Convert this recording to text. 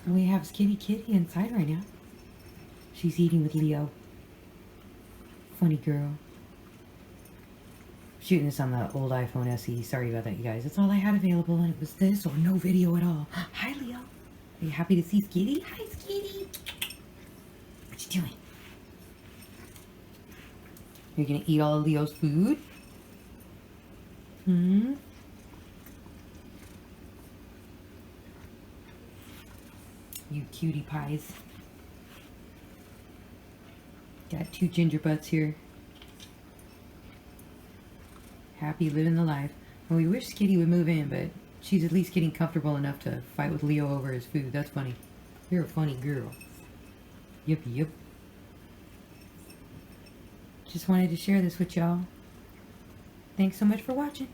We have Kitty inside right now. She's eating with Leo. Funny girl. Shooting this on the old iPhone SE. Sorry about that, you guys. That's all I had available, and it was this or no video at all. Hi, Leo. Are you happy to see Skittie? Hi, Skittie. What you doing? You're gonna eat all of Leo's food? Hmm? You cutie pies. Got 2 ginger butts here. Happy living the life. And we wish Skittie would move in, but she's at least getting comfortable enough to fight with Leo over his food. That's funny. You're a funny girl. Yep, yep. Just wanted to share this with y'all. Thanks so much for watching.